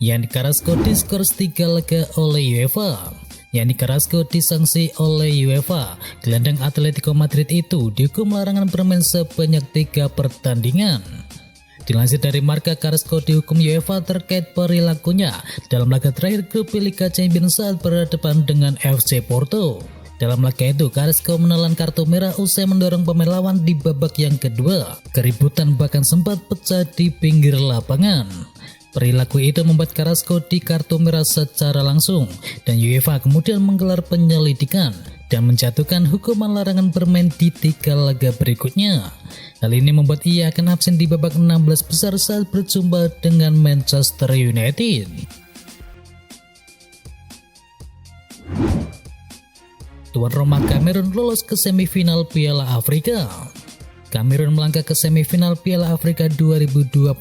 Yannick Carrasco diskors 3 laga oleh UEFA. Yannick Carrasco disanksi oleh UEFA. Gelandang Atletico Madrid itu dihukum larangan bermain sebanyak 3 pertandingan. Dilansir dari Marca, Carrasco dihukum UEFA terkait perilakunya dalam laga terakhir grup Liga Champions saat berhadapan dengan FC Porto. Dalam laga itu, Carrasco menelan kartu merah usai mendorong pemain lawan di babak yang kedua. Keributan bahkan sempat pecah di pinggir lapangan. Perilaku itu membuat Carrasco di kartu merah secara langsung dan UEFA kemudian menggelar penyelidikan dan menjatuhkan hukuman larangan bermain di 3 laga berikutnya. Hal ini membuat ia akan absen di babak 16 besar saat berjumpa dengan Manchester United. Tuan rumah Kamerun lolos ke semifinal Piala Afrika. Kamerun melangkah ke semifinal Piala Afrika 2021.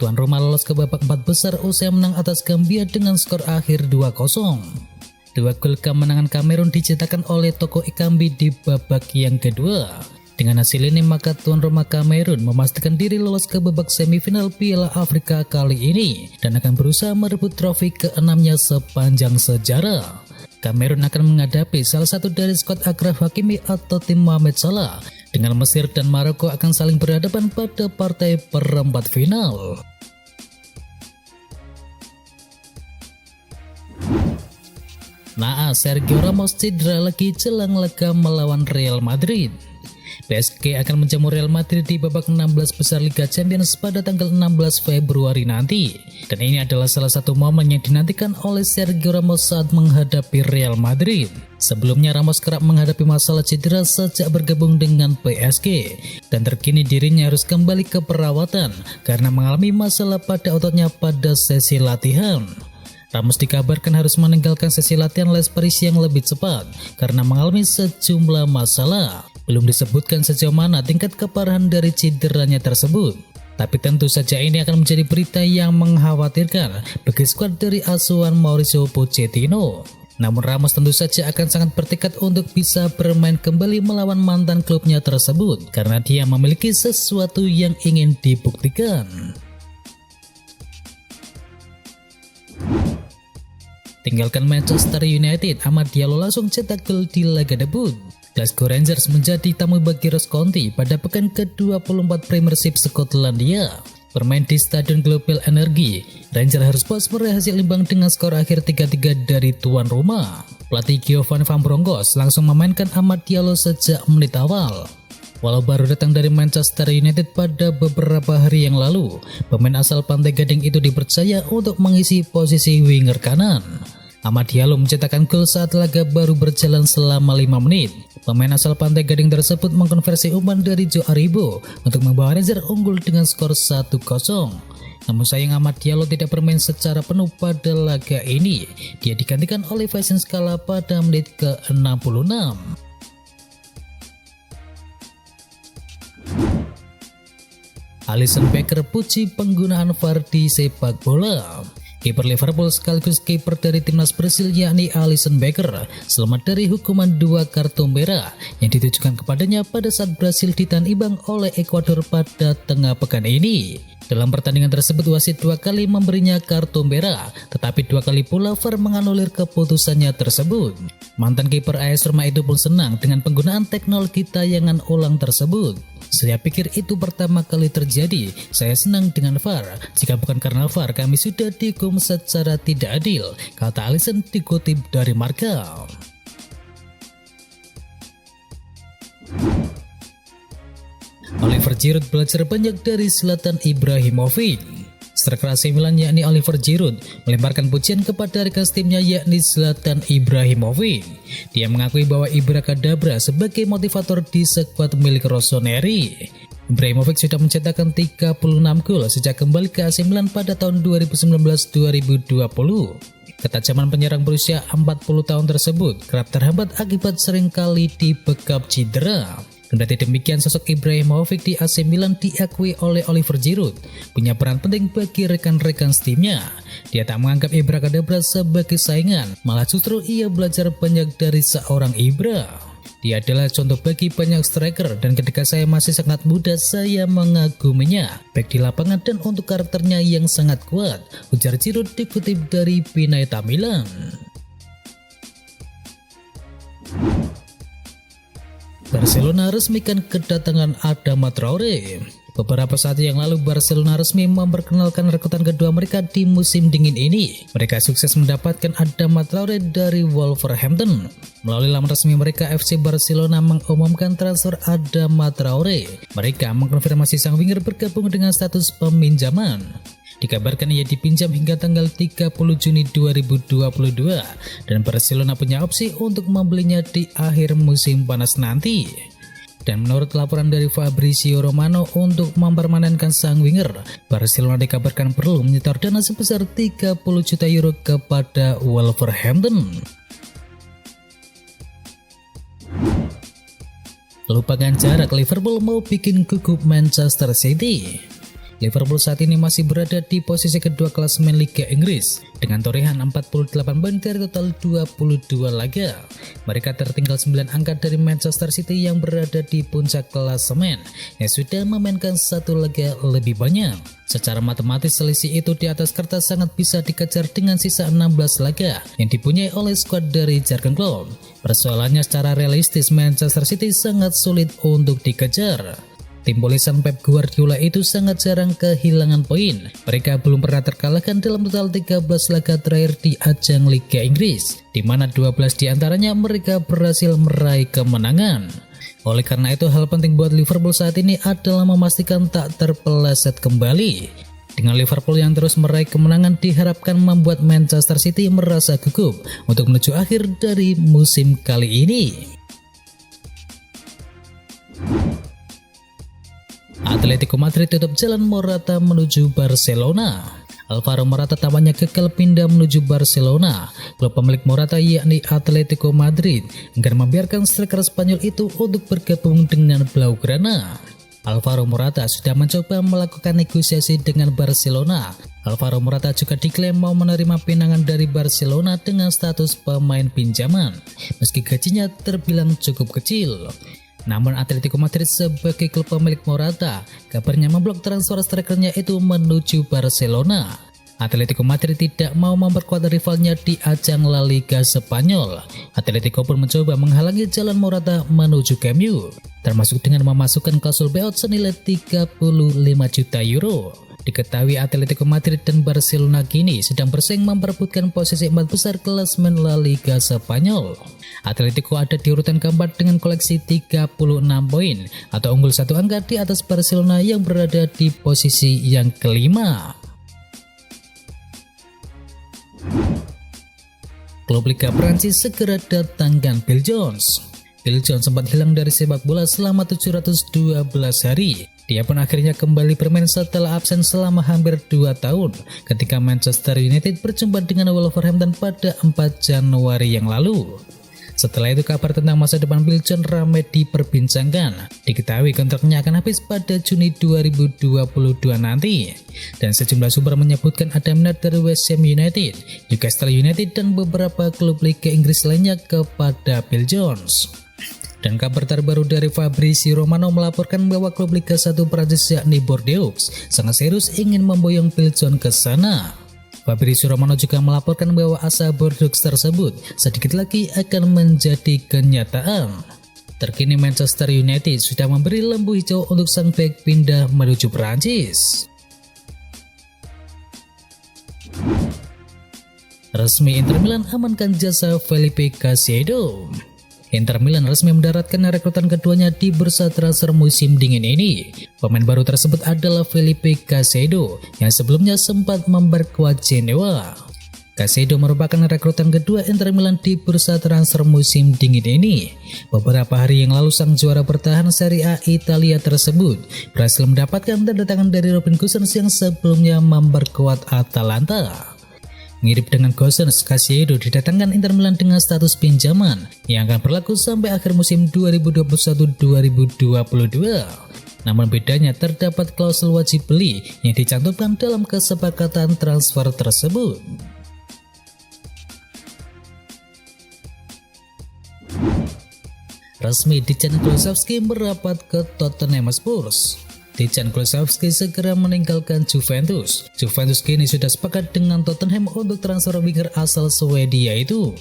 Tuan rumah lolos ke babak 4 besar usai menang atas Gambia dengan skor akhir 2-0. 2 gol kemenangan Kamerun dicetakkan oleh Toko Ekambi di babak yang kedua. Dengan hasil ini maka tuan rumah Kamerun memastikan diri lolos ke babak semifinal Piala Afrika kali ini dan akan berusaha merebut trofi ke-6-nya sepanjang sejarah. Kamerun akan menghadapi salah satu dari skuad Achraf Hakimi atau tim Mohamed Salah, dengan Mesir dan Maroko akan saling berhadapan pada partai perempat final. Sergio Ramos cedera lagi jelang laga melawan Real Madrid. PSG akan menjamu Real Madrid di babak 16 besar Liga Champions pada tanggal 16 Februari nanti. Dan ini adalah salah satu momen yang dinantikan oleh Sergio Ramos saat menghadapi Real Madrid. Sebelumnya Ramos kerap menghadapi masalah cedera sejak bergabung dengan PSG. Dan terkini dirinya harus kembali ke perawatan karena mengalami masalah pada ototnya pada sesi latihan. Ramos dikabarkan harus meninggalkan sesi latihan Les Paris yang lebih cepat karena mengalami sejumlah masalah. Belum disebutkan sejauh mana tingkat keparahan dari cederanya tersebut. Tapi tentu saja ini akan menjadi berita yang mengkhawatirkan bagi skuad dari asuhan Mauricio Pochettino. Namun Ramos tentu saja akan sangat bertekad untuk bisa bermain kembali melawan mantan klubnya tersebut karena dia memiliki sesuatu yang ingin dibuktikan. Tinggalkan Manchester United, Amad Diallo langsung cetak gol di laga debut. Glasgow Rangers menjadi tamu bagi Ross County pada pekan ke-24 Premiership Skotlandia. Bermain di Stadion Global Energy, Rangers harus puas meraih hasil imbang dengan skor akhir 3-3 dari tuan rumah. Pelatih Giovanni Van Bronckhorst langsung memainkan Amad Diallo sejak menit awal. Walau baru datang dari Manchester United pada beberapa hari yang lalu, pemain asal Pantai Gading itu dipercaya untuk mengisi posisi winger kanan. Amad Diallo mencetakkan gol saat laga baru berjalan selama 5 menit. Pemain asal Pantai Gading tersebut mengkonversi umpan dari Joe Aribo untuk membawa Rangers unggul dengan skor 1-0. Namun sayang Amad Diallo tidak bermain secara penuh pada laga ini. Dia digantikan oleh Vincent Scala pada menit ke-66. Alisson Becker puji penggunaan VAR di sepak bola. Kiper Liverpool sekaligus kiper dari timnas Brasil yakni Alisson Becker selamat dari hukuman 2 kartu merah yang ditujukan kepadanya pada saat Brasil ditahan imbang oleh Ekuador pada tengah pekan ini. Dalam pertandingan tersebut wasit 2 kali memberinya kartu merah, tetapi 2 kali pula VAR menganulir keputusannya tersebut. Mantan kiper AS Roma itu pun senang dengan penggunaan teknologi tayangan ulang tersebut. Saya pikir itu pertama kali terjadi. Saya senang dengan VAR. Jika bukan karena VAR, kami sudah dihukum secara tidak adil, kata Alisson dikutip dari Marca. Oliver Giroud belajar banyak dari Zlatan Ibrahimovic. Striker AC Milan yakni Oliver Giroud melemparkan pujian kepada rekan timnya yakni Zlatan Ibrahimovic. Dia mengakui bahwa Ibra Kadabra sebagai motivator di skuad milik Rossoneri. Ibrahimovic sudah mencetakkan 36 gol sejak kembali ke AC Milan pada tahun 2019-2020. Ketajaman penyerang berusia 40 tahun tersebut kerap terhambat akibat seringkali dibekap cedera. Kendati demikian, sosok Ibrahimovic di AC Milan diakui oleh Oliver Giroud punya peran penting bagi rekan-rekan timnya. Dia tak menganggap Ibra Kadabra sebagai saingan, malah justru ia belajar banyak dari seorang Ibra. Dia adalah contoh bagi banyak striker dan ketika saya masih sangat muda saya mengaguminya baik di lapangan dan untuk karakternya yang sangat kuat, ujar Giroud dikutip dari Pineta Milan. Barcelona resmikan kedatangan Adama Traore. Beberapa saat yang lalu Barcelona resmi memperkenalkan rekrutan kedua mereka di musim dingin ini. Mereka sukses mendapatkan Adama Traore dari Wolverhampton. Melalui laman resmi mereka, FC Barcelona mengumumkan transfer Adama Traore. Mereka mengkonfirmasi sang winger bergabung dengan status peminjaman. Dikabarkan ia dipinjam hingga tanggal 30 Juni 2022 dan Barcelona punya opsi untuk membelinya di akhir musim panas nanti. Dan menurut laporan dari Fabrizio Romano, untuk mempermanenkan sang winger, Barcelona dikabarkan perlu menyetor dana sebesar 30 juta euro kepada Wolverhampton. Lupakan jarak, Liverpool mau bikin gugup Manchester City. Liverpool saat ini masih berada di posisi kedua klasemen Liga Inggris dengan torehan 48 poin dari total 22 laga. Mereka tertinggal 9 angka dari Manchester City yang berada di puncak klasemen yang sudah memainkan satu laga lebih banyak. Secara matematis selisih itu di atas kertas sangat bisa dikejar dengan sisa 16 laga yang dipunyai oleh skuad dari Jurgen Klopp. Persoalannya secara realistis Manchester City sangat sulit untuk dikejar. Tim bolisan Pep Guardiola itu sangat jarang kehilangan poin. Mereka belum pernah terkalahkan dalam total 13 laga terakhir di ajang Liga Inggris, di mana 12 diantaranya mereka berhasil meraih kemenangan. Oleh karena itu, hal penting buat Liverpool saat ini adalah memastikan tak terpeleset kembali. Dengan Liverpool yang terus meraih kemenangan diharapkan membuat Manchester City merasa gugup untuk menuju akhir dari musim kali ini. Atletico Madrid tutup jalan Morata menuju Barcelona. Alvaro Morata tampaknya gagal pindah menuju Barcelona. Klub pemilik Morata yakni Atletico Madrid enggan membiarkan striker Spanyol itu untuk bergabung dengan Blaugrana. Alvaro Morata sudah mencoba melakukan negosiasi dengan Barcelona. Alvaro Morata juga diklaim mau menerima pinangan dari Barcelona dengan status pemain pinjaman, meski gajinya terbilang cukup kecil. Namun Atletico Madrid sebagai klub pemilik Morata kabarnya memblok transfer strikernya itu menuju Barcelona. Atletico Madrid tidak mau memperkuat rivalnya di ajang La Liga Spanyol. Atletico pun mencoba menghalangi jalan Morata menuju Camp Nou, termasuk dengan memasukkan klausul buyout senilai 35 juta euro. Diketahui Atletico Madrid dan Barcelona kini sedang bersaing memperebutkan posisi 4 besar klasemen La Liga Spanyol. Atletico ada di urutan keempat dengan koleksi 36 poin atau unggul satu angka di atas Barcelona yang berada di posisi yang kelima. Klub Liga Prancis segera datangkan Phil Jones. Phil Jones sempat hilang dari sepak bola selama 712 hari. Dia pun akhirnya kembali bermain setelah absen selama hampir 2 tahun ketika Manchester United berjumpa dengan Wolverhampton pada 4 Januari yang lalu. Setelah itu kabar tentang masa depan Phil Jones ramai diperbincangkan. Diketahui kontraknya akan habis pada Juni 2022 nanti. Dan sejumlah sumber menyebutkan ada minat dari West Ham United, Newcastle United dan beberapa klub Liga Inggris lainnya kepada Phil Jones. Dan kabar terbaru dari Fabrizio Romano melaporkan bahwa klub Liga 1 Prancis yakni Bordeaux sangat serius ingin memboyong Phil Jones ke sana. Fabrizio Romano juga melaporkan bahwa asa Bordeaux tersebut sedikit lagi akan menjadi kenyataan. Terkini Manchester United sudah memberi lampu hijau untuk sang bek pindah menuju Prancis. Resmi Inter Milan amankan jasa Felipe Caicedo. Inter Milan resmi mendaratkan rekrutan keduanya di bursa transfer musim dingin ini. Pemain baru tersebut adalah Felipe Caicedo yang sebelumnya sempat memperkuat Genoa. Caicedo merupakan rekrutan kedua Inter Milan di bursa transfer musim dingin ini. Beberapa hari yang lalu sang juara bertahan Serie A Italia tersebut berhasil mendapatkan tanda tangan dari Robin Gosens yang sebelumnya memperkuat Atalanta. Mirip dengan Gosens, Caicedo didatangkan Inter Milan dengan status pinjaman yang akan berlaku sampai akhir musim 2021-2022. Namun bedanya terdapat klausul wajib beli yang dicantumkan dalam kesepakatan transfer tersebut. resmi Dejan Kulusevski merapat ke Tottenham Hotspur. Dejan Kulusevski segera meninggalkan Juventus. Juventus kini sudah sepakat dengan Tottenham untuk transfer winger asal Swedia itu.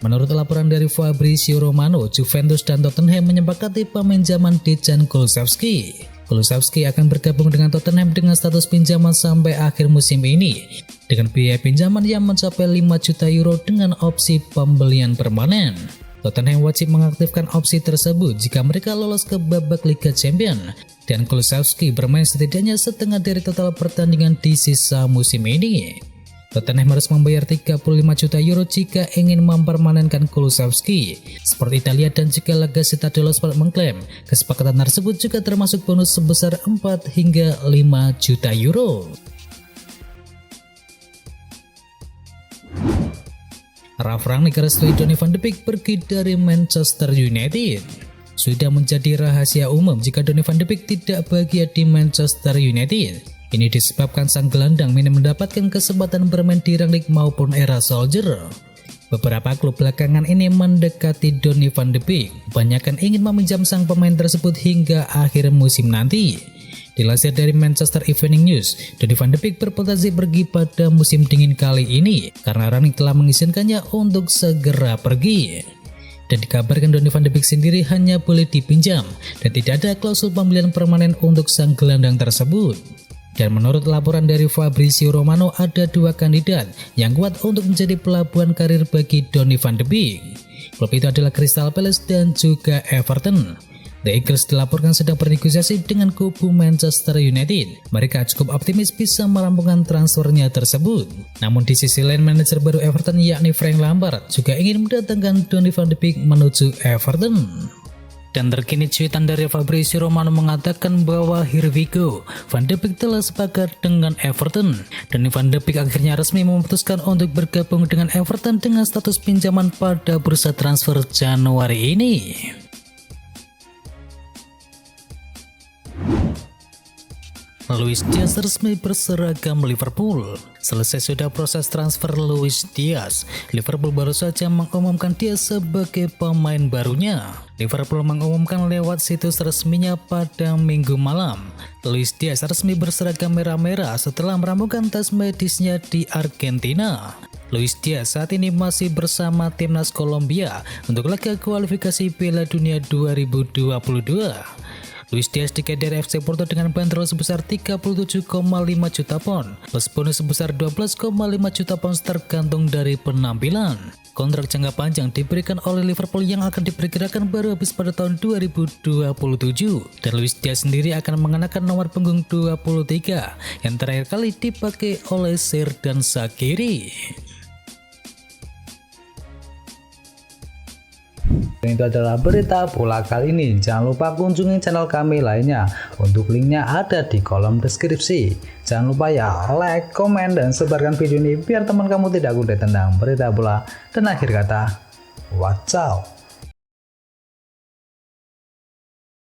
Menurut laporan dari Fabrizio Romano, Juventus dan Tottenham menyepakati peminjaman Dejan Kulusevski. Kulusevski akan bergabung dengan Tottenham dengan status pinjaman sampai akhir musim ini dengan biaya pinjaman yang mencapai 5 juta euro dengan opsi pembelian permanen. Tottenham wajib mengaktifkan opsi tersebut jika mereka lolos ke babak Liga Champions dan Kulusevski bermain setidaknya setengah dari total pertandingan di sisa musim ini. Tottenham harus membayar 35 juta euro jika ingin mempermanenkan Kulusevski. Sport Italia dan juga La Gazzetta dello Sport mengklaim kesepakatan tersebut juga termasuk bonus sebesar 4 hingga 5 juta euro. Ralf Rangnick restui Donny van de Beek pergi dari Manchester United. Sudah menjadi rahasia umum jika Donny van de Beek tidak bahagia di Manchester United. Ini disebabkan sang gelandang minim mendapatkan kesempatan bermain di Rangnick maupun era Solskjaer. Beberapa klub belakangan ini mendekati Donny van de Beek, kebanyakan ingin meminjam sang pemain tersebut hingga akhir musim nanti. Dilansir dari Manchester Evening News, Donny van de Beek berpotensi pergi pada musim dingin kali ini karena Rangnick telah mengizinkannya untuk segera pergi. Dan dikabarkan Donny van de Beek sendiri hanya boleh dipinjam dan tidak ada klausul pembelian permanen untuk sang gelandang tersebut. Dan menurut laporan dari Fabrizio Romano, ada 2 kandidat yang kuat untuk menjadi pelabuhan karir bagi Donny van de Beek. Klub itu adalah Crystal Palace dan juga Everton. The Eagles dilaporkan sedang bernegosiasi dengan kubu Manchester United. Mereka cukup optimis bisa merampungkan transfernya tersebut. Namun di sisi lain, manajer baru Everton yakni Frank Lampard juga ingin mendatangkan Donny van de Beek menuju Everton. Dan terkini cuitan dari Fabrizio Romano mengatakan bahwa here we go, Van de Beek telah sepakat dengan Everton. Dan Van de Beek akhirnya resmi memutuskan untuk bergabung dengan Everton dengan status pinjaman pada bursa transfer Januari ini. Luis Diaz resmi berseragam Liverpool. Selesai sudah proses transfer Luis Diaz, Liverpool baru saja mengumumkan dia sebagai pemain barunya. Liverpool mengumumkan lewat situs resminya pada Minggu malam. Luis Diaz resmi berseragam merah-merah setelah merampungkan tes medisnya di Argentina. Luis Diaz saat ini masih bersama timnas Kolombia untuk laga kualifikasi Piala Dunia 2022. Luis Diaz dikirim dari FC Porto dengan bandrol sebesar 37,5 juta pound plus bonus sebesar 12,5 juta pound tergantung dari penampilan. Kontrak jangka panjang diberikan oleh Liverpool yang akan diperkirakan baru habis pada tahun 2027 dan Luis Diaz sendiri akan mengenakan nomor punggung 23 yang terakhir kali dipakai oleh Xherdan Shaqiri. Itu adalah berita bola kali ini. Jangan lupa kunjungi channel kami lainnya. Untuk linknya ada di kolom deskripsi. Jangan lupa ya like, komen, dan sebarkan video ini biar teman kamu tidak kudet tentang berita bola. Dan akhir kata, wacau.